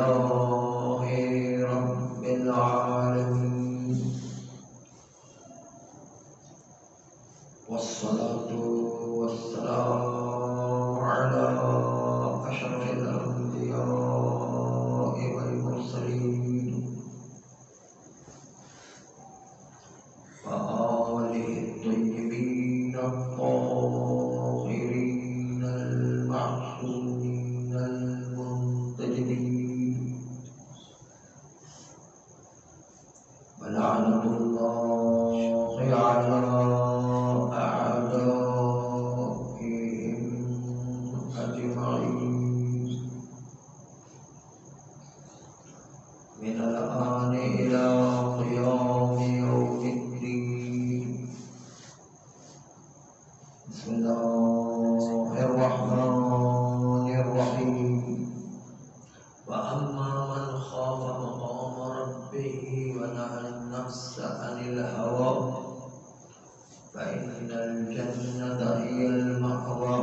لله رب العالمين، والصلاة والسلام على أشرف الأنبياء والمرسلين وآله الطيبين الطاهرين المعصومين المنتجبين، ولعنة الله على أعدائهم أجمعين من الآن إلى قيام يوم الدين. بسم الله الرحمن الرحيم. وأما من خاف مقام ربه ونهى النفس عن الهوى فإن الجنة هي المأوى.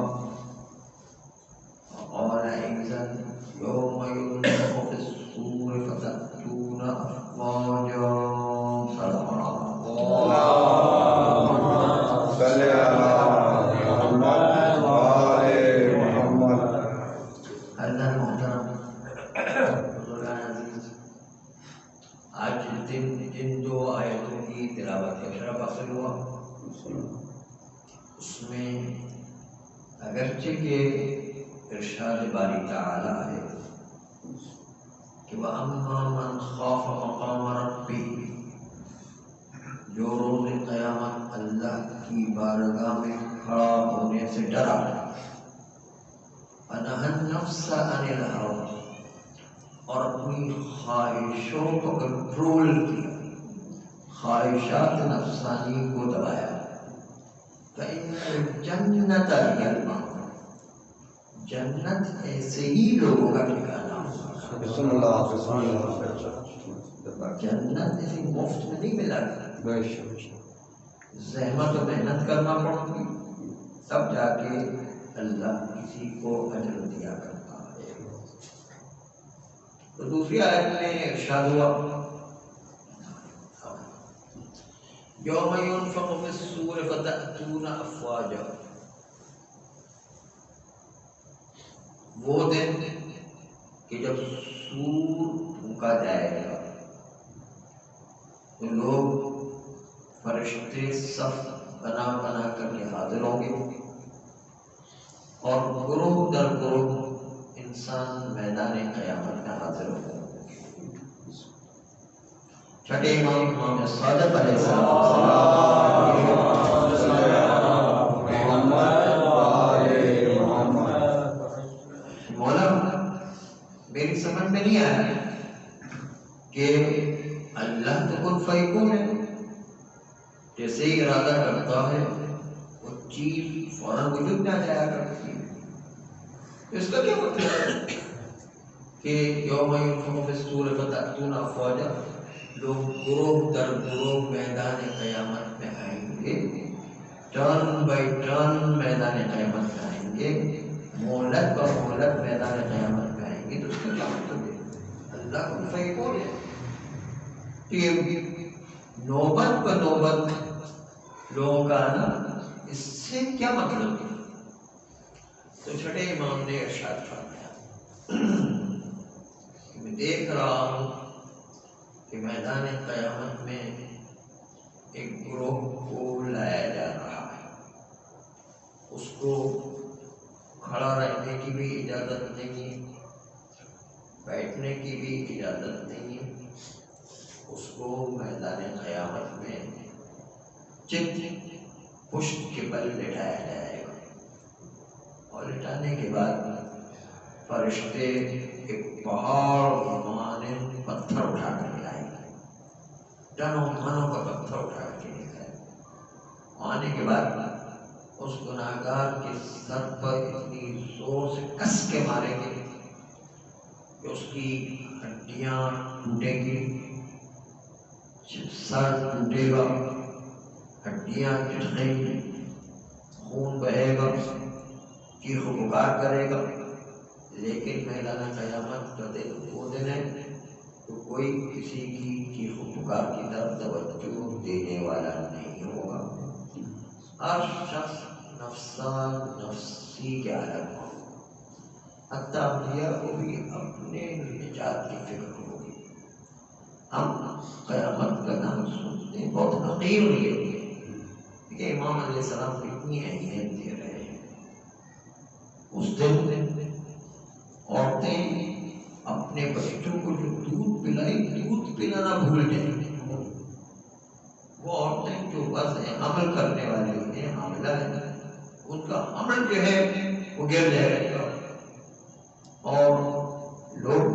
وقال أيضا يوم ينفخ في الصور فتأتون أفواجا. صدق الله. صل على محمد وآل محمد. اللہ محترم بزرگان عزیز، آج جن دو آیتوں کی تلاوت کا شرف حاصل ہوا، اس میں اگرچہ کہ ارشاد باری تعالی ہے کہ وَأَمَّا مَنْ خَافَ مَقَامَ رَبِّهِ، جو روز قیامت اللہ کی بارگاہ میں کھڑا ہونے سے ڈرا، وَنَهَى النَّفْسَ عَنِ الْهَوَىٰ، اور اپنی خواہشوں کو کنٹرول کیا، خواہشات نفسانی کو دبایا، فَإِنَّ الْجَنَّةَ هِيَ الْمَأْوَىٰ، جنت ایسے ہی لوگوں کا ٹھکانہ ہوگا۔ بسم اللہ بسم اللہ۔ جنت ایسی مفت میں نہیں ملا کرتی، زحمت و محنت کرنا پڑتی، تب جا کے اللہ کسی کو اجر دیا کرتا ہے۔ تو دوسری آیت میں ارشاد ہوا یوم ينفخ في الصور فتأتون افواجا، وہ دن کہ جب سور پھونکا جائے گا تو لوگ فرشتے صف بنا بنا کر کے حاضر ہوں گے، اور گروہ در گروہ انسان میدان قیامت میں حاضر ہوں گے۔ چھٹے امام صادق علیہ السلام، مولا میری سمجھ میں نہیں آیا کہ اللہ تو کن فیکون ہے، جیسے ہی ارادہ کرتا ہے وہ چیز فوراً وجود میں آ جایا کرتی ہے۔ اس کا کیا مطلب ہے کہ یوم ينفخ في الصور فتأتون افواجا، لوگ گروہ در گروہ میدان قیامت میں آئیں گے، ٹرن بائی ٹرن میدان قیامت میں آئیں گے، مہلت پر مہلت میدان قیامت میں آئیں گے۔ تو اس کا کیا مطلب ہے؟ اللہ کن فیکون ہے، یہ نوبت پر نوبت لوگوں کا آنا، اس سے کیا مطلب ہے؟ تو چھٹے امام نے ارشاد فرمایا میں دیکھ رہا ہوں کہ میدان قیامت میں ایک گروہ کو لایا جا رہا ہے، اس کو کھڑا رہنے کی بھی اجازت نہیں ہے، بیٹھنے کی بھی اجازت نہیں ہے، اس کو میدان قیامت میں چت پشت کے بل لٹایا جائے گا، اور لٹانے کے بعد فرشتے ایک پہاڑ مانند پتھر اٹھا کر لائیں گے، ٹنوں منوں کا پتھر اٹھا کے لے جائیں گے۔ آنے کے بعد اس گناہگار کے سر پر اتنی زور سے کس کے ماریں گے کہ اس کی ہڈیاں ٹوٹیں گی، سر ٹوٹے گا، ہڈیاں چٹکیں گی، خون بہے گا، چیخ و پکار کرے گا، لیکن میدان قیامت کا دن وہ دن ہے کوئی کسی کی چیخ و پکار کی طرف توجہ دینے والا نہیں ہوگا. ہر شخص نفسا نفسی کے عالم ہو. حتیٰ انبیاء کو بھی اپنے نجات کی فکر ہوگی. ہم قیامت کا نام سنتے ہیں بہت حقیر لیے ہوئے کہ امام علیہ السلام کو اتنی اہمیت دے رہے ہیں. اس دن عورتیں اپنے بچوں کو جو دودھ پلانا بھول جائیں. وہ عورتیں جو بس عمل کرنے والی ہوتی ہیں، حاملہ ہیں، ان کا عمل جو ہے وہ گر جائے گا اور لوگ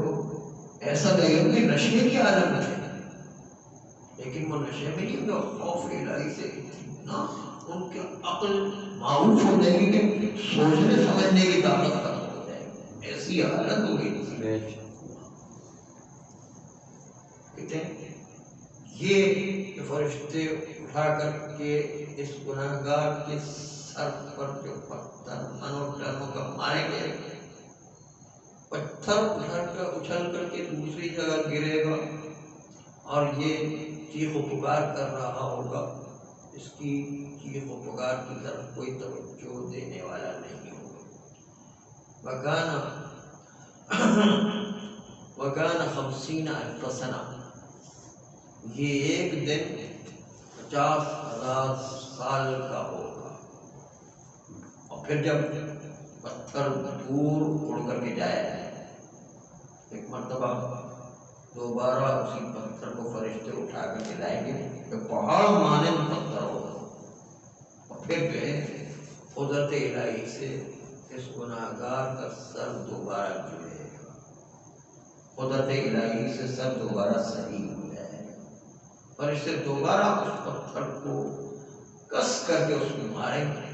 ایسا لگے گا کہ نشے کی عالم میں ہے، لیکن وہ نشے میں نہیں ہوگا. خوف الہی سے اتنا ان کی عقل معروف ہو جائے گی کہ سوچنے سمجھنے کی طاقت ختم ہو جائے گی. ایسی حالت ہو گئی. کہتے ہیں یہ فرشتے اٹھا کر کے اس گناہگار کے سر پر جو پتھر منو ٹنوں کا ماریں گے، پتھر اچھل کر کے دوسری جگہ گرے گا اور یہ چیخ و پکار کر رہا ہوگا. اس کی چیخ و پکار کی طرف کوئی توجہ دینے والا نہیں ہوگا. وَكَانَ 50,000 سنہ. یہ ایک دن 50,000 سال کا ہوگا. اور پھر جب پتھر دور اڑ کر کے جائے، ایک مرتبہ دوبارہ اسی پتھر کو فرشتے اٹھا کر کے لائیں گے کہ پہاڑ مانند پتھر ہوگا. اور پھر جو ہے قدرت الہی سے اس گناہگار کا سر دوبارہ جڑے گا. قدرت الہی سے سر دوبارہ صحیح ہو جائے گا. فرشتے دوبارہ اس پتھر کو کس کر کے اس کو ماریں گے.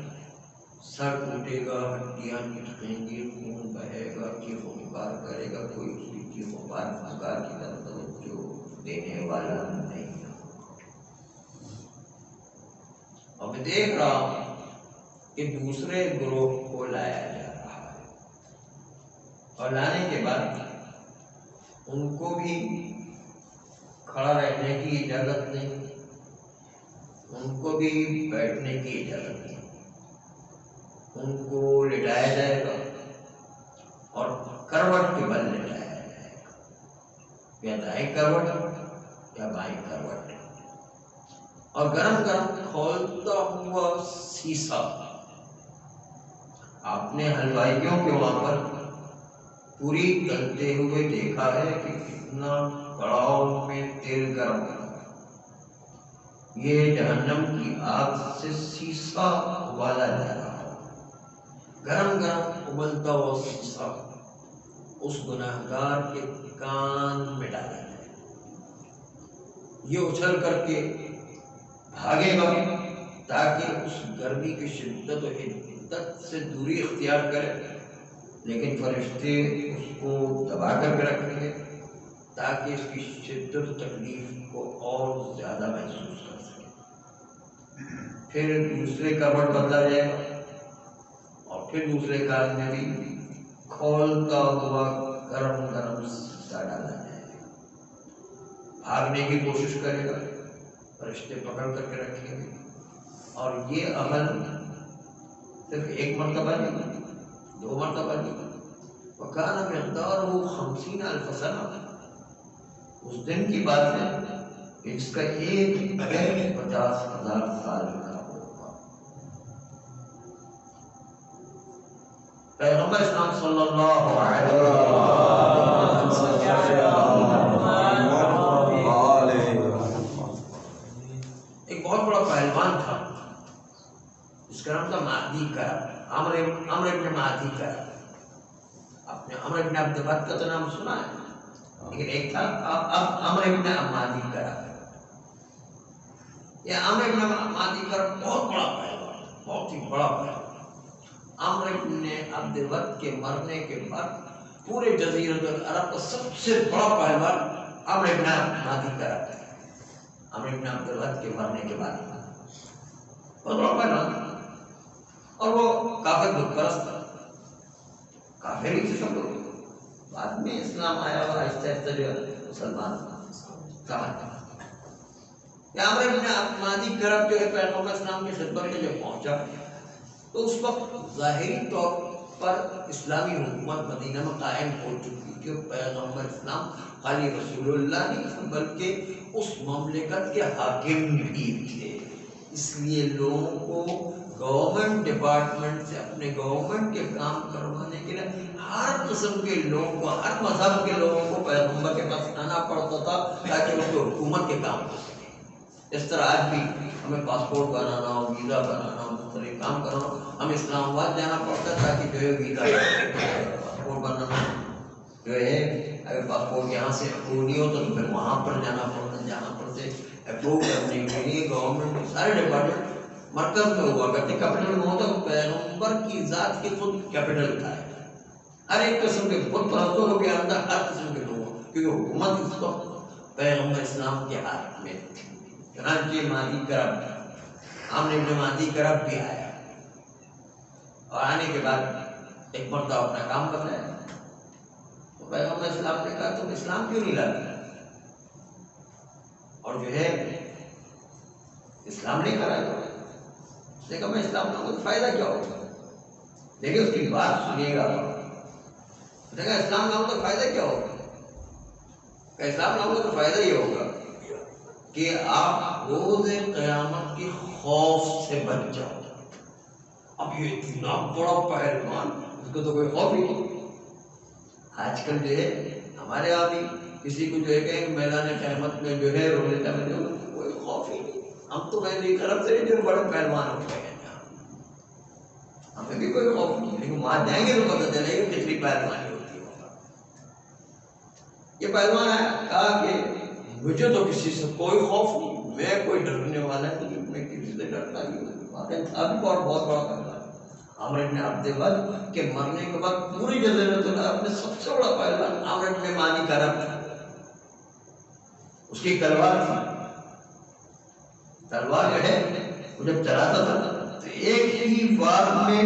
سر ٹوٹے گا، ہڈیاں ٹوٹیں گی، خون بہے گا، چیخ و پکار کرے گا. کوئی اس کی چیخ و پکار کی طرف توجہ دینے والا نہیں ہے. اور میں دیکھ رہا ہوں کہ دوسرے گروہ کو لایا جا رہا ہے، اور لانے کے بعد ان کو بھی کھڑا رہنے کی اجازت نہیں، ان کو بھی بیٹھنے کی اجازت نہیں. ان کو لٹایا جائے گا اور کروٹ کے بل لٹایا جائے گا، یا دائیں کروٹ یا بائیں کروٹ. اور گرم گرم کھولتا ہوا سیسا. آپ نے حلوائیوں کے وہاں پر پوری تلتے ہوئے دیکھا ہے کہ کتنا کڑاؤ میں تیل گرم ہے. یہ جہنم کی آگ سے سیسا ابالا جا رہا ہے. گرم گرم ابلتا ہوا سیسا اس گناہگار کے کان میں ڈالا جائے. یہ اچھل کر کے بھاگے گا تاکہ اس گرمی کی شدت و حدت سے دوری اختیار کرے، لیکن فرشتے اس کو دبا کر کے رکھیں گے تاکہ اس کی شدت و تکلیف کو اور زیادہ محسوس کر سکے. پھر دوسرے کروٹ بدلا جائے گا اور پھر دوسرے کان میں بھی کھولتا ہوا گرم گرم سیسا ڈالا جائے گا. بھاگنے کی کوشش کرے گا، فرشتے پکڑ کر کے رکھیں گے. اور یہ عمل صرف ایک مرتبہ نہیں، 2 مرتبہ نہیں. وَكَانَ مِقْدَارُهُ 50,000 سنہ. اس دن کی بات ہے کہ اس کا ایک دن 50,000 سال کا ہوگا. پیغمبر اسلام صلی اللہ علیہ ایک بہت بڑا پہلوان تھا، اس کا نام تھا مہدی کرب، عمر ابن مہدی کرب. آپ نے عمر ابن عبد البر کا تو نام سنا ہے، لیکن ایک تھا عمر ابن مہدی کرب. یہ عمر ابن مہدی کرب بہت بڑا پہلوان، بہت ہی بڑا پہلوان. عمر ابن عبد البر کے مرنے کے بعد پورے جزیرۃ العرب کا سب سے بڑا پہلوان عمر ابن مہدی کرب ہے. عمر ابن عبد البر کے مرنے کے بعد بہت بڑا پہلوان، اور وہ کافر بت پرست تھا. کافر ہی تھے سب لوگ. بعد میں اسلام آیا اور آہستہ آہستہ جو ہے مسلمان. عمرو بن مادی کرب جو ہے پیغمبر اسلام کی خدمت میں جب پہنچا تو اس وقت ظاہری طور پر اسلامی حکومت مدینہ میں قائم ہو چکی کہ پیغمبر اسلام خالی رسول اللہ نہیں تھے بلکہ اس مملکت کے حاکم بھی تھے. اس لیے لوگوں کو گورنمنٹ ڈپارٹمنٹ سے اپنے گورنمنٹ کے کام کروانے کے لیے ہر قسم کے لوگوں کو، ہر مذہب کے لوگوں کو پیغمبر کے پاس آنا پڑتا تھا تاکہ اس کو حکومت کے کام ہو سکے. اس طرح آج بھی ہمیں پاسپورٹ بنانا ہو، ویزا بنانا ہو، مختلف کام کرنا ہو، ہم اسلام آباد جانا پڑتا ہے تاکہ جو ہے ویزا پاسپورٹ بنانا جو ہے اگر پاسپورٹ یہاں سے اپروو نہیں ہوتا تو پھر وہاں پر جانا پڑتے اپروو کرنے کے لیے. گورنمنٹ کے سارے ڈپارٹمنٹ مرکز میں ہوا کرتے، کیپٹل میں ہوتا. پیغمبر کی ذات کی خود کیپٹل تھا. ہر ایک قسم کے خود پرستوں کے اندر ہر قسم کے لوگوں، کیونکہ حکومت اس وقت پیغمبر اسلام کے ہاتھ میں تھی. چنانچہ مادی کرب، عمرو بن مادی کرب بھی آیا اور آنے کے بعد ایک مرتبہ اپنا کام بتایا تو پیغمبر اسلام نے کہا تم اسلام کیوں نہیں لاتے؟ اور جو ہے اسلام نہیں کرا تو اس نے کہا میں اسلام لاؤں گا تو فائدہ کیا ہوگا؟ دیکھیے اس کی بات سنیے گا. اس نے کہا اسلام لاؤں تو فائدہ کیا ہوگا؟ کہ اسلام لاؤں گا تو فائدہ یہ ہوگا کہ آپ روز قیامت کے خوف سے بچ جاؤ. اب یہ اتنا بڑا پہلوان، اس کو تو کوئی خوف ہی نہیں. آج کل جو ہے ہمارے یہاں بھی کسی کو جو ہے کہ میدان قیامت میں جو ہے روز قیامت کوئی خوف ہی نہیں. ہم تو میں طرف سے جو بڑے پہلوان ہو گئے ہیں، ہمیں بھی کوئی خوف نہیں. لیکن وہاں جائیں گے تو پتہ چلے گا کتنی پہلوانی ہوتی ہے. یہ پہلوان آیا کہا کہ مجھے تو کسی سے کوئی خوف نہیں، میں کوئی ڈرنے والا نہیں، میں کسی سے ڈرتا نہیں. بہت بڑا پہلوان عمرو بن عبد ود کے مرنے کے بعد پوری جزیرۃ العرب میں سب سے بڑا پہلوان عمرو بن مادی کرب تھا. اس کی تلوار تھی. تلوار جو ہے وہ جب چلاتا تھا تو ایک ہی بار میں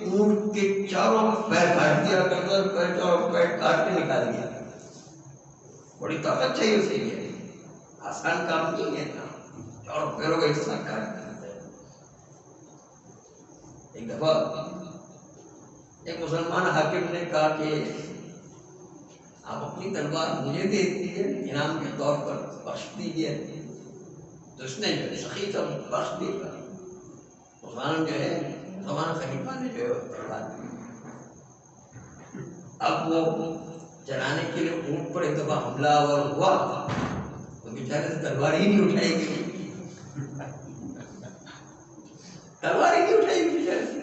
اونٹ کے چاروں پیر کاٹ دیا کرتا، چاروں پیر کاٹ کے نکال دیا. بڑی طاقت چاہیے اس کے لیے، آسان کام نہیں ہے نا، چاروں پیروں کا حصہ کاٹ دیا. ایک دفعہ ایک مسلمان حاکم نے کہا کہ آپ اپنی تلوار مجھے دے دیجیے انعام کے طور پر، بخش دیجیے. تو اس نے جو ہے سخی تھا، بخش دی. مسلمان جو ہے زمانہ خلیفہ نے جو ہے تلوار دی. اب وہ چلانے کے لیے اونٹ پر ایک دفعہ حملہ آور ہوا تو بیچارے سے تلوار ہی نہیں اٹھائی گئی. تلوار ہی نہیں اٹھائی گئی بیچارے سے.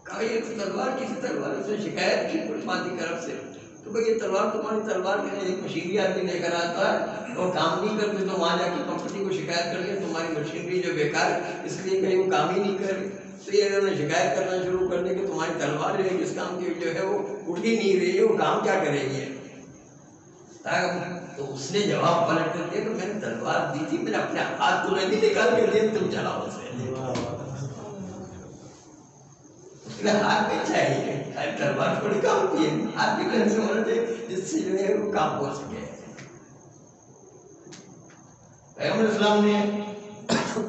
کہا یہ تو تلوار کسی تلوار، اس نے شکایت کی مادی کرب سے تو بھائی یہ تلوار تمہاری تلوار کے لیے ایک مشینری آدمی لے کر آتا ہے اور کام نہیں کرتے تو وہاں جا کے کمپنی کو شکایت کر کے تمہاری مشینری جو بیکار ہے اس لیے کہ وہ کام ہی نہیں کر رہی. تو یہ انہوں نے شکایت کرنا شروع کر دی کہ تمہاری تلوار جو ہے جس کام کی جو ہے وہ اٹھ ہی نہیں رہی ہے، وہ کام کیا کرے گی. تو اس نے جواب پلٹ کر دیا کہ میں نے تلوار دی تھی، میں نے اپنے ہاتھ تو نہیں نکال کے دیے، تم چلاؤ اسے. ہاتھ میں چاہیے، تلوار تھوڑی کام کی ہے، ہاتھ بھی کہیں سے ہونا چاہیے جس سے جو ہے وہ کام ہو سکے. پیغمبر اسلام نے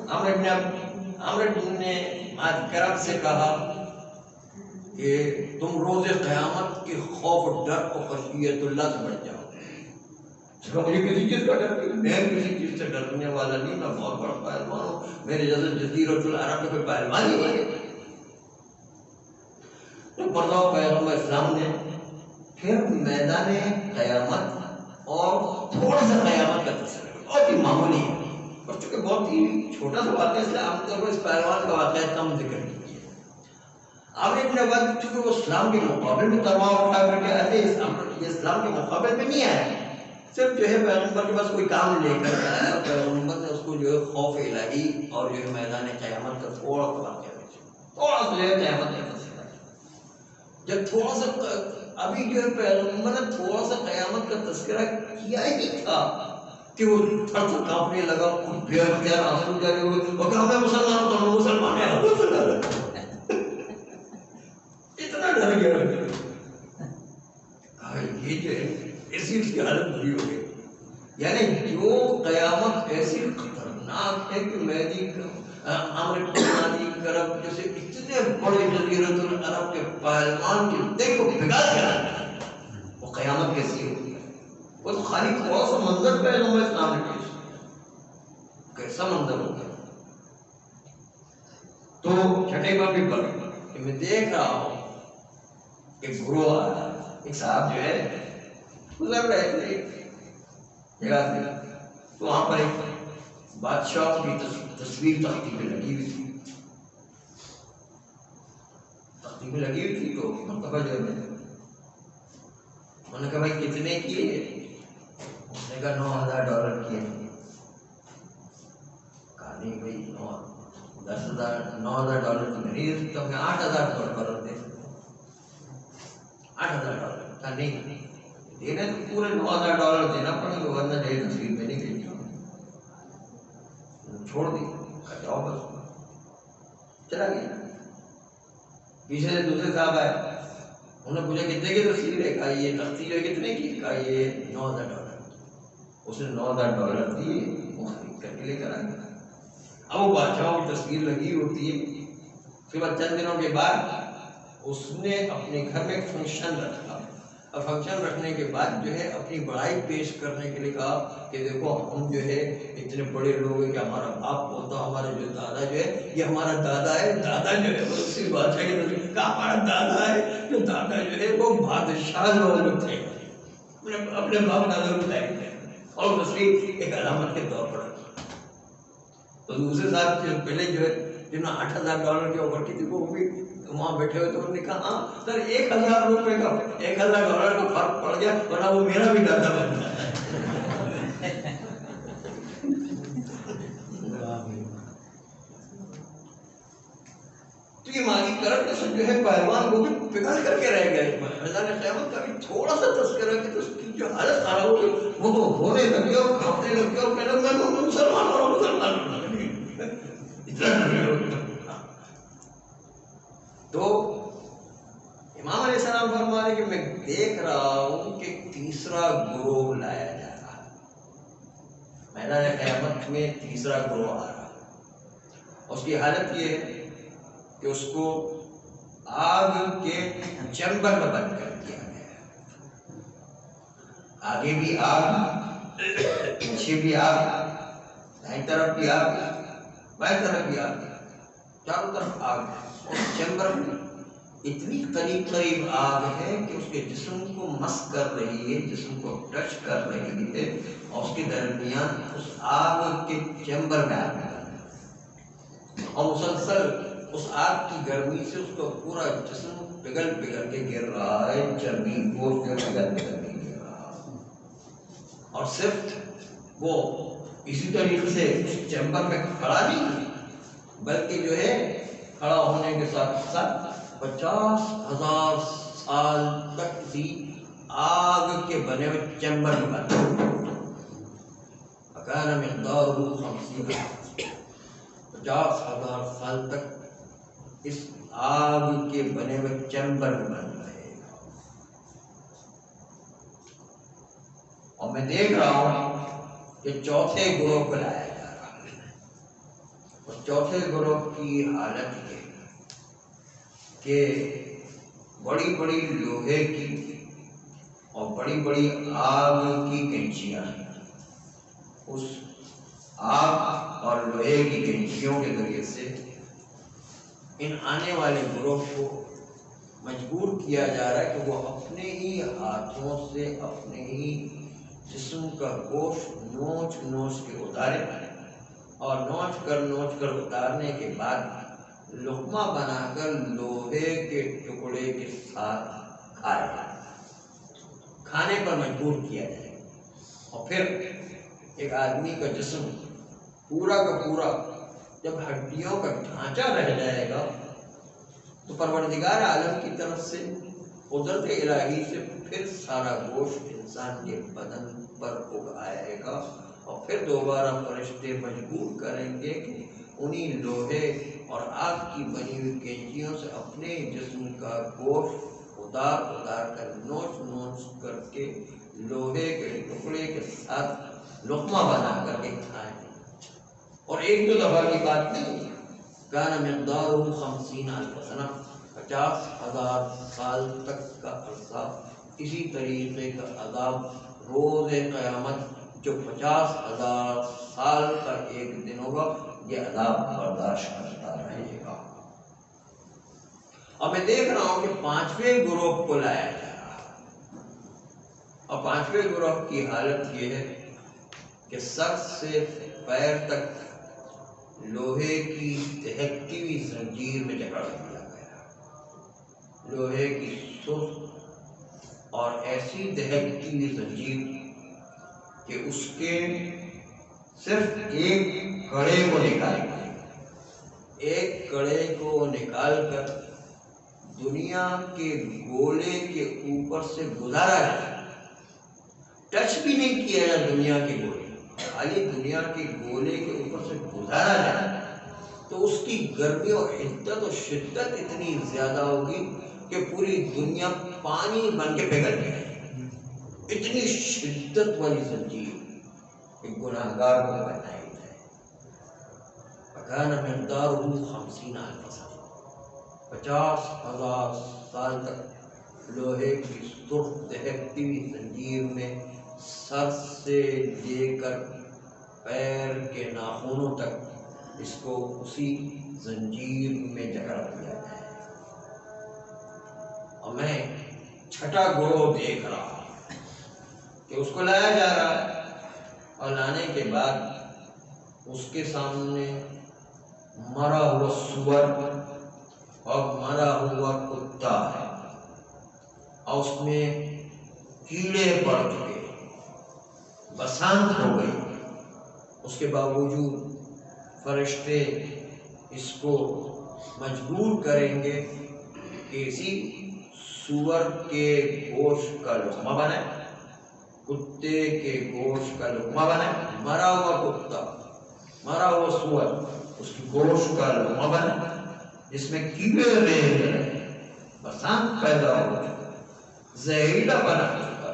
عمرو بن مادی کرب سے کہا کہ تم روز قیامت کے خوف، ڈر اور خشیت اللہ سے بچ جاؤ. مجھے کسی چیز کا ڈر نہیں، میں کسی چیز سے ڈرنے والا نہیں، میں بہت بڑا پہلوان ہوں، میرے جیسے جزیرۃ العرب میں کوئی پہلوان ہی نہیں ہے. مرتبہ پیغمبر اسلام نے پھر میدان قیامت اور تھوڑا سا قیامت کا تذکرہ، بہت ہی معمولی ہے اور چونکہ بہت ہی چھوٹا سا واقعہ اس لیے عام طور پر اس پہلوان کا واقعہ کم ذکر کیجیے. عمرو بن عبد چونکہ وہ اسلام کے مقابل میں تلوار اٹھا کر کے آئے، یہ اسلام کے مقابل میں نہیں آیا، صرف جو ہے پیغمبر کے پاس کوئی کام لے کر آیا اور پیغمبر نے اس کو جو ہے خوف الہی اور جو ہے میدان قیامت کا تھوڑا سا واقعہ تھوڑا سا جو ہے قیامت کا تذکرہ. جب تھوڑا سا ابھی جو ہے پیغمبر نے تھوڑا سا قیامت کا تذکرہ کیا ہی تھا کہ وہ تھر تھر کانپنے لگا، بے اختیار آنسو جاری ہوئے اور کہا میں مسلمان ہوں، تو مسلمان ہے. اتنا ڈر گیا، یہ جو ہے ایسی اس کی حالت بری ہو گئی. یعنی جو قیامت ایسی خطرناک ہے کہ مہدی عمر بن عدی کرب جیسے اتنے بڑے جزیرۃ العرب کے پہلوان کے دل کو بگا دیا، وہ قیامت کیسی ہوگی؟ وہ تو خالی تھوڑا سا منظر پیغمبر اسلام نے پیش کیا، کیسا منظر ہوگا؟ تو چھٹے پر بھی پڑھ کہ میں دیکھ رہا ہوں ایک گروہ آ رہا ہے، ایک صاحب جو ہے گزر رہے تھے جگہ سے، تو وہاں پر ایک بادشاہ کی تصویر تختی پہ لگی ہوئی تھی، تختی پہ لگی ہوئی تھی، تو مرتبہ جو ہے انہوں نے کہا بھائی کتنے کیے؟ اس نے کہا $9,000 کیے۔ کہا نہیں بھائی $9,000 تو میں نہیں دے سکتا، میں $8,000 دے سکتا ہوں۔ $8,000 کہا نہیں دینا تو پورے $9,000 دینا پڑے گا، ورنہ جو تصویر میں نہیں بھیجتا ہوں۔ چھوڑ دی، کہا جاؤ بس، چلا گیا۔ پیچھے سے دوسرے صاحب آئے، انہوں نے پوچھا کتنے کی تصویر ہے؟ کہا یہ تختی جو ہے کتنے کی؟ کہا یہ $9,000۔ اس نے $9,000 دیے، وہ خرید کر کے لے کر آ گیا۔ اب وہ بادشاہوں کی تصویر لگی ہوتی ہے، پھر بعد چند دنوں کے بعد اس نے اپنے گھر میں ایک فنکشن رکھا، اور فنکشن رکھنے کے بعد جو ہے اپنی بڑائی پیش کرنے کے لیے کہا کہ دیکھو ہم جو ہے اتنے بڑے لوگ ہیں کہ ہمارا باپ ہوتا، ہمارے جو دادا جو ہے یہ ہمارا دادا ہے، دادا جو ہے اسی بادشاہ کی تصویر کا ہمارا دادا ہے، جو دادا جو ہے وہ بادشاہ لوگ تھے، اپنے باپ دادا کو لائے تھے، اور تصویر ایک علامت کے طور پر۔ تو دوسرے صاحب جو پہلے جو ہے جنہوں نے $8,000 کی آفر کی تھی وہ بھی وہاں بیٹھے ہوئے، تو انہوں نے کہا ہاں سر $1,000 کا $1,000 کا فرق پڑ گیا، ورنہ وہ میرا بھی دادا بن جاتا ہے۔ تو یہ مالی کرم کے سب جو ہے پہلوان کو بھی پگھل کر کے رہ گئے۔ میدان قیامت کا بھی تھوڑا سا تذکرہ کہ اس کی جو حالت خراب ہو گئی، وہ تو ہونے لگے اور کھاپنے لگے اور کہنے لگے میں مسلمان ہوں، مسلمان ہوں۔ تو امام علیہ السلام فرما رہے کہ میں دیکھ رہا ہوں کہ تیسرا گروہ لایا جا رہا ہے، میدان قیامت میں تیسرا گروہ آ رہا ہے۔ اس کی حالت یہ ہے کہ اس کو آگ کے چیمبر میں بند کر دیا گیا ہے، آگے بھی آگ، پیچھے بھی آگ، دائیں طرف بھی آگ، بائیں طرف بھی آگ، چاروں طرف آگ ہے۔ اس چیمبر میں اتنی قریب آگ ہے کہ اس کے جسم کو مس کر رہی ہے، جسم کو ٹچ کر رہی ہے، اور اس کے درمیان اس آگ کے چیمبر میں آگ ہے، اور مسلسل اس آگ کی گرمی سے اس کا پورا جسم پگھل کے گر رہا ہے، چربی گوشت پگھل کے گر رہا ہے، اور صرف وہ اسی طریقے سے اس چیمبر میں کھڑا نہیں بلکہ جو ہے کھڑا ہونے کے ساتھ ساتھ 50,000 سال تک بھی آگ کے بنے ہوئے چیمبر میں بند اکان مقدارہ 50,000 سال تک اس آگ کے بنے ہوئے چیمبر میں بند رہے گا۔ اور میں دیکھ رہا ہوں کہ چوتھے گروہ کو لایا جا رہا ہے، اور چوتھے گروہ کی حالت یہ کہ بڑی بڑی لوہے کی اور بڑی بڑی آگ کی کینچیاں ہیں، اس آگ اور لوہے کی کینچیوں کے ذریعے سے ان آنے والے گروہ کو مجبور کیا جا رہا ہے کہ وہ اپنے ہی ہاتھوں سے اپنے ہی جسم کا گوشت نوچ نوچ کے اتارے، اور نوچ کر اتارنے کے بعد لقمہ بنا کر لوہے کے ٹکڑے کے ساتھ کھائے، کھانے پر مجبور کیا جائے، اور پھر ایک آدمی کا جسم پورا کا پورا جب ہڈیوں کا ڈھانچہ رہ جائے گا تو پروردگار عالم کی طرف سے قدرت الہی سے پھر سارا گوشت انسان کے بدن پر اگائے گا، اور پھر دوبارہ فرشتے مجبور کریں گے کہ انہی لوہے اور آگ کی بنی ہوئی کینچیوں سے اپنے جسم کا گوشت اتار کر نوچ نوچ کر کے لوہے کے ٹکڑے کے ساتھ لقمہ بنا کر کے کھائیں، اور ایک دو دفعہ کی بات نہیں، کان مقدارہ 50,000 سنہ، 50,000 سال تک کا عرصہ اسی طریقے کا عذاب روز قیامت جو 50,000 سال کا ایک دن ہوگا یہ عذاب برداشت کرتا رہے گا۔ اور میں دیکھ رہا ہوں کہ 5ویں گروہ کو لایا جا رہا ہے، اور 5ویں گروہ کی حالت یہ ہے کہ سر سے پیر تک لوہے کی دہکتی ہوئی زنجیر میں جکڑ دیا گیا، لوہے کی سرخ اور ایسی دہکتی ہوئی زنجیر کہ اس کے صرف ایک کڑے کو نکال کر، ایک کڑے کو نکال کر دنیا کے گولے کے اوپر سے گزارا جائے، ٹچ بھی نہیں کیا جائے دنیا کے گولے، خالی دنیا کے گولے کے اوپر سے گزارا جائے تو اس کی گرمی اور حدت اور شدت اتنی زیادہ ہوگی کہ پوری دنیا پانی بن کے پگھل جائے، اتنی شدت والی زنجیر ایک گناہگار کو بنائی جائے۔ فکان مقدارہ 50,000 سنہ، 50,000 سال تک لوہے کی سرخ دہکتی ہوئی زنجیر میں سر سے لے کر پیر کے ناخنوں تک اس کو اسی زنجیر میں جکڑ دیا جائے۔ اور میں چھٹا گروہ دیکھ رہا ہوں کہ اس کو لایا جا رہا ہے، اور لانے کے بعد اس کے سامنے مرا ہوا سور اور مرا ہوا کتا ہے، اور اس میں کیڑے پڑ چکے، بسنت ہو گئی، اس کے باوجود فرشتے اس کو مجبور کریں گے کہ اسی سور کے گوشت کا لقمہ بنائے، کتے کے گوشت کا لقمہ بنائے، مرا ہوا کتا، مرا ہوا سور، اس کی گوشت کا لقمہ بنائے جس میں کیڑے رہ گئے، بسنت پیدا ہو چکا، زہریلا بنا چکا،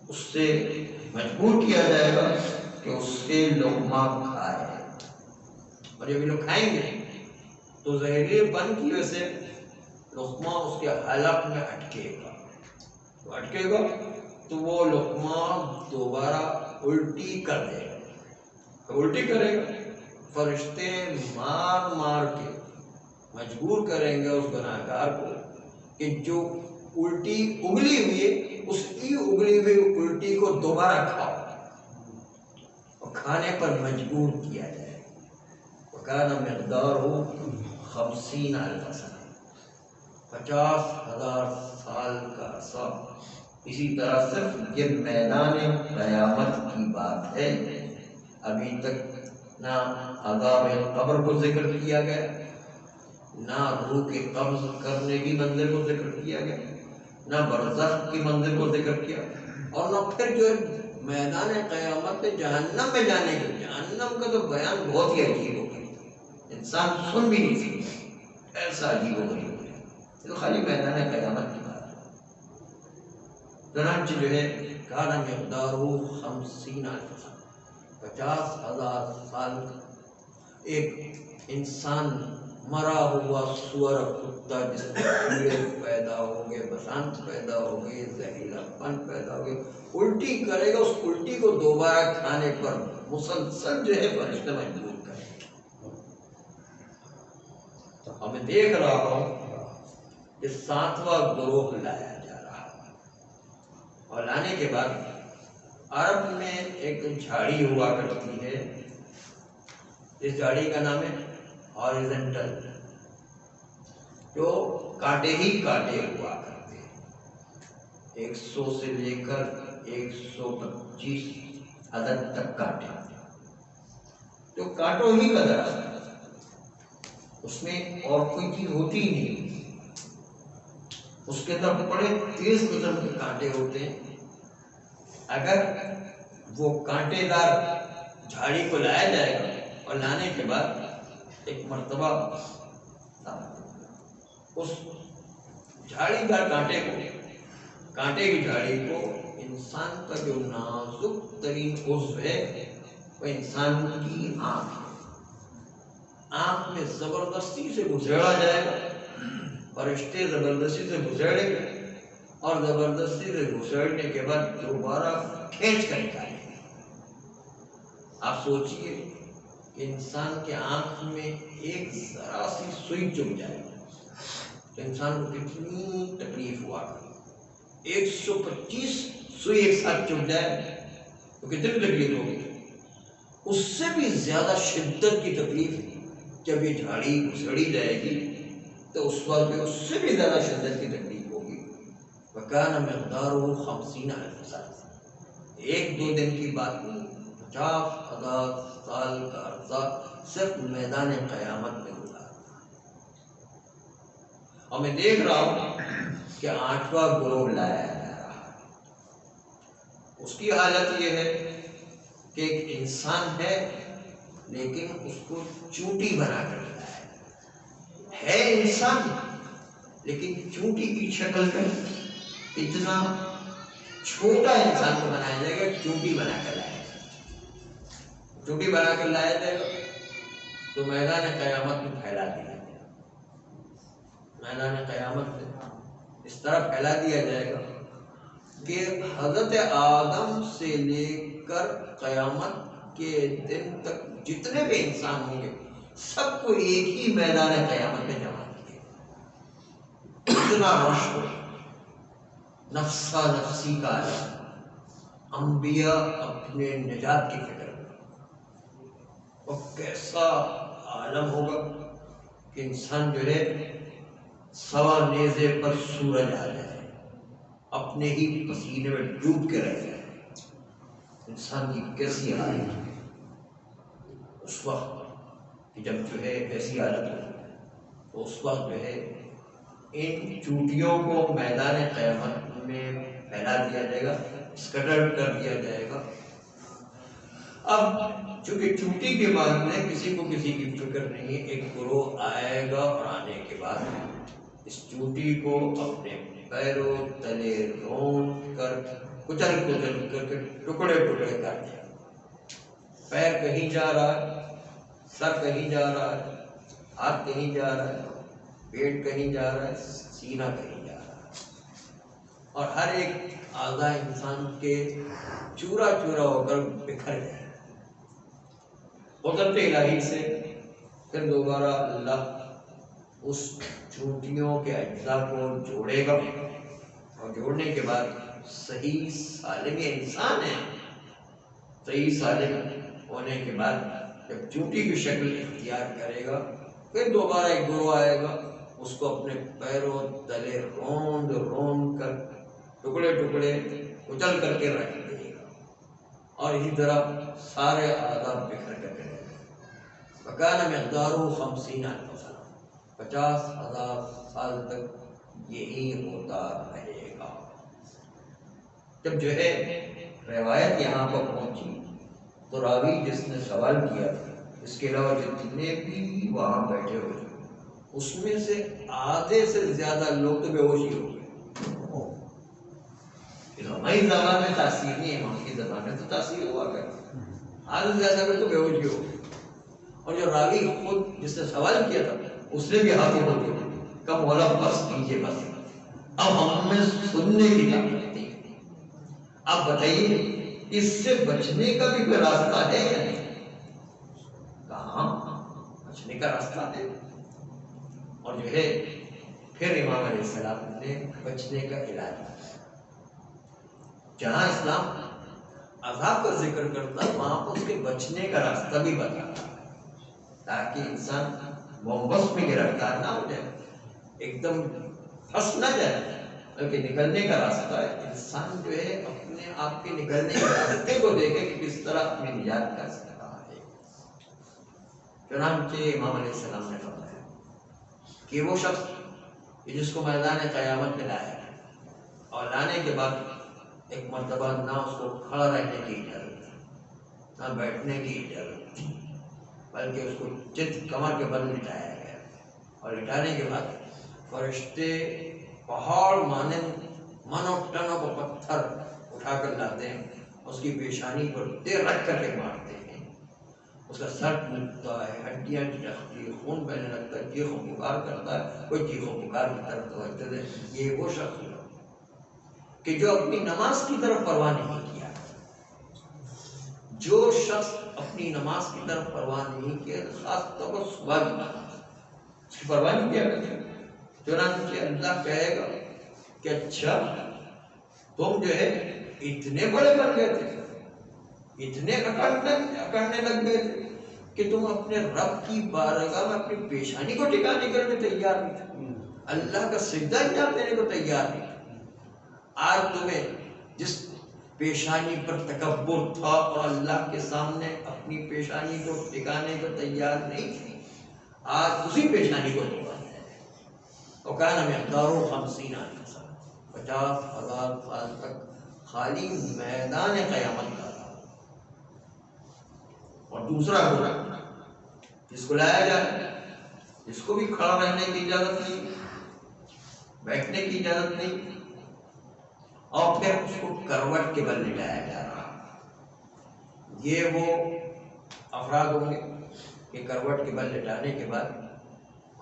اس سے مجبور کیا جائے گا کہ اس سے لقمہ کھائے، اور جب یہ لوگ کھائیں گے تو زہریلے پن کی وجہ سے لقمہ اس کے حلق میں اٹکے گا، تو اٹکے گا تو وہ لقمہ دوبارہ الٹی کر دے گا، الٹی کرے گا، فرشتے مار مار کے مجبور کریں گے اس گناہگار کو کہ جو الٹی اگلی ہوئی ہے اس کی اگلی ہوئی الٹی کو دوبارہ کھاؤ، اور کھانے پر مجبور کیا جائے۔ وَكَانَ مِقْدَارُهُ 50,000 سنہ، 50,000 سال کا عرصہ۔ اسی طرح صرف یہ میدان قیامت کی بات ہے، ابھی تک نہ عذاب قبر کو ذکر کیا گیا، نہ روح کے قبض کرنے کی منزل کو ذکر کیا گیا، نہ برزخ کی منزل کو ذکر کیا، اور نہ پھر جو میدان قیامت میں جہنم میں جانے کی، جہنم کا تو بیان بہت ہی عجیب ہوگا، انسان سن بھی نہیں سکتا، ایسا عجیب ہوگا، تو خالی میدان قیامت کی بات ہے۔ چنانچہ جو ہے کان مقدارہ 50,000 سنہ، 50,000 سال ایک انسان مرا ہوا سور کتا جس میں کیڑے پیدا ہوں گے، بسنت پیدا ہوگی، زہریلا پن پیدا ہوگی، الٹی کرے گا، اس الٹی کو دوبارہ کھانے پر مسلسل جو ہے فرشتے مجبور کریں گے۔ اور میں دیکھ رہا ہوں کہ 7واں گروہ لایا جا رہا ہے، اور لانے کے بعد عرب میں ایک جھاڑی ہوا کرتی ہے، اس جھاڑی کا نام ہے ہاریزنٹل، جو کانٹے ہی کانٹے ہوا کرتے ہیں، 100 سے لے کر 125 عدد تک کانٹے، جو کانٹوں ہی کا درخت ہے، اس میں اور کوئی چیز ہوتی ہی نہیں، اس کے اندر بڑے تیز قسم کے کانٹے ہوتے ہیں۔ اگر وہ کانٹے دار جھاڑی کو لایا جائے گا، اور لانے کے بعد ایک مرتبہ اس جھاڑی دار کانٹے کی جھاڑی کو انسان کا جو نازک ترین عضو ہے وہ انسان کی آنکھ ہے۔ آنکھ میں زبردستی سے گھسیڑا جائے گا، فرشتے زبردستی سے گھسیڑیں گے اور زبردستی سے گھسیڑنے کے بعد دوبارہ کھینچ کر نکالیں گے۔ آپ سوچئے کہ انسان کے آنکھ میں ایک ذرا سی سوئی چبھ جائے تو انسان کو کتنی تکلیف ہوا کرے۔ 125 سوئی ایک ساتھ چبھ جائے تو کتنی تکلیف ہوگی؟ اس سے بھی زیادہ شدت کی تکلیف جب یہ جھاڑی گھسڑی جائے گی تو اس وقت میں اس سے بھی زیادہ شدت کی تکلیف ہوگی۔ وَكَانَ مِقْدَارُهُ 50,000 سَنَةً، ایک دو دن کی بات نہیں، 50,000 سال کا عرصہ صرف میدان قیامت میں گزارا۔ اور میں دیکھ رہا ہوں کہ 8واں گروہ لایا جا رہا ہے۔ اس کی حالت یہ ہے کہ ایک انسان ہے لیکن اس کو چونٹی بنا کر لایا ہے انسان لیکن چونٹی کی شکل کا اتنا چھوٹا انسان کو بنایا جائے گا، چونٹی بنا کر لایا جائے گا۔ چونٹی بنا کر لایا جائے گا تو میدان قیامت میں پھیلا دیا جائے گا۔ میدان قیامت میں اس طرح پھیلا دیا جائے گا کہ حضرت آدم سے لے کر قیامت کے دن تک جتنے بھی انسان ہوں گے سب کو ایک ہی میدان قیامت میں جمع کیا۔ اتنا رش ہو، نفسا نفسی کا عالم، انبیاء اپنے نجات کی فکر میں، اور کیسا عالم ہوگا کہ انسان جو ہے سوا نیزے پر سورج آ جائے، اپنے ہی پسینے میں ڈوب کے رہ جائے، انسان کی کیسی حالت ہے اس وقت کہ جب جو ہے ایسی حالت ہوگی تو اس وقت جو ہے ان چوٹیوں کو میدان قیامت میں پھیلا دیا جائے گا، اسکٹر کر دیا جائے گا۔ اب چونکہ چوٹی کے بعد میں کسی کو کسی کی فکر نہیں، ایک گروہ آئے گا اور آنے کے بعد اس چوٹی کو اپنے پیروں تلے رون کر کچل کر کے ٹکڑے ٹکڑے کر دیا۔ پیر کہیں جا رہا ہے، سر کہیں جا رہا ہے، ہاتھ کہیں جا رہا ہے، پیٹ کہیں جا رہا ہے، سینہ کہیں جا رہا ہے، اور ہر ایک اعضاء انسان کے چورا چورا ہو کر بکھر گئے۔ قدرت الہی سے پھر دوبارہ اللہ اس چونٹیوں کے اجزاء کو جوڑے گا، اور جوڑنے کے بعد صحیح سالم انسان ہے، صحیح سالم ہونے کے بعد جب چونٹی کی شکل اختیار کرے گا پھر دوبارہ ایک گروہ آئے گا، اس کو اپنے پیروں تلے روند روند کر ٹکڑے ٹکڑے اچل کر کے رکھ دے گا، اور اسی طرح سارے اعضاء بکھر کر رہے گا۔ وَكَانَ مِقْدَارُهُ 50,000 سَنَةً، 50,000 سال تک یہی ہوتا رہے گا۔ جب جو ہے روایت یہاں پر پہنچی تو راوی جس نے سوال کیا اس کے علاوہ جتنے بھی وہاں بیٹھے ہوئے اس میں سے آدھے سے زیادہ لوگ تو بے ہوشی ہو گئے۔ ہماری زبان میں تاثیر نہیں ہے، ہم کی زبان میں تو تاثیر ہوا کرتی، آدھے سے زیادہ لوگ تو بے ہوشی ہو گئے، اور جو راوی خود جس نے سوال کیا تھا اس نے بھی ہاتھوں کو دیا کہ مولا بس کیجیے، بس اب ہم میں سننے کی طاقت نہیں۔ آپ بتائیے اس سے بچنے کا بھی کوئی راستہ ہے یا نہیں؟ کہاں بچنے کا راستہ ہے؟ اور جو ہے پھر امام علیہ السلام نے بچنے کا علاج کیا۔ جہاں اسلام عذاب کا ذکر کرتا وہاں پر اس کے بچنے کا راستہ بھی بتاتا تاکہ انسان بمبس میں گرفتار نہ ہو جائے، ایک دم پھنس نہ جائے، بلکہ نکلنے کا راستہ ہے۔ انسان جو ہے اپنے آپ کے نکلنے کے راستے کو دیکھے کہ کس طرح اپنی نجات کر سکتا ہے۔ چنانچہ امام علیہ السلام نے فرمایا کہ وہ شخص جس کو میدان قیامت میں لایا اور لانے کے بعد ایک مرتبہ نہ اس کو کھڑا رہنے کی اجازت، نہ بیٹھنے کی اجازت، بلکہ اس کو چت کمر کے بل لٹایا گیا، اور لٹانے کے بعد فرشتے پہاڑ مانند منو ٹنوں کو پتھر اٹھا کر لاتے ہیں اس کی پیشانی پر تیر رکھ کر کے مارتے ہیں، اس کا سر ٹوٹتا ہے، ہڈیاں ٹوٹتی ہے، خون بہنے لگتا ہے، چیخ و پکار کرتا ہے، کوئی چیخ و پکار کی طرف توجہ دے۔ یہ وہ شخص کہ جو اپنی نماز کی طرف پرواہ نہیں کیا، جو شخص اپنی نماز کی طرف پرواہ نہیں کیا، خاص طور پر صبح کی نماز اس کی پرواہ نہیں کیا کرتے، چنانچہ اللہ کہے گا کہ اچھا تم جو ہے اتنے بڑے بن گئے تھے، اتنے اکڑنے لگ گئے تھے کہ تم اپنے رب کی بارگاہ میں اپنی پیشانی کو ٹکانے کرنے تیار نہیں تھے، اللہ کا سجدہ انجام دینے کو تیار نہیں تھے۔ آج تمہیں جس پیشانی پر تکبر تھا اور اللہ کے سامنے اپنی پیشانی کو ٹکانے کو تیار نہیں تھی، آج اسی پیشانی کو ٹکانا ہے۔ وَكَانَ مِقْدَارُهُ 50,000 سال، 50,000 سال تک خالی میدان قیامت کا تھا۔ اور دوسرا گھوڑا جس کو لایا جائے، جس کو بھی کھڑا رہنے کی اجازت نہیں، بیٹھنے کی اجازت نہیں، اور پھر اس کو کروٹ کے بل لٹایا جا رہا۔ یہ وہ افراد ہوں گے کہ کروٹ کے بل لٹانے کے بعد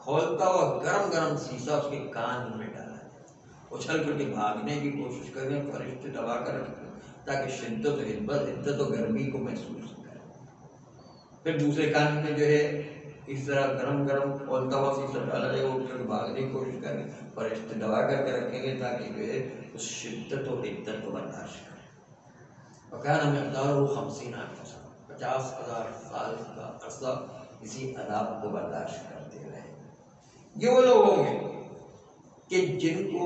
کھولتا ہوا گرم گرم سیسا اس کے کان میں ڈالا جائے، اچھل کر کے بھاگنے کی کوشش کریں، فرشتے دبا کر رکھیں تاکہ شدت و گرمی کو محسوس کریں۔ پھر دوسرے کان میں جو ہے اس طرح گرم گرم کھولتا ہوا سیسا ڈالا جائے، وہ اٹھ کر بھاگنے کی کوشش کریں، فرشتے دبا کر کے رکھیں گے تاکہ جو ہے اس شدت و حدت کو برداشت کریں۔ وَكَانَ مِقْدَارُهُ 50,000 سال، 50,000 سال کا عرصہ اسی عذاب کو برداشت کرتے رہے۔ یہ وہ لوگ ہوں گے کہ جن کو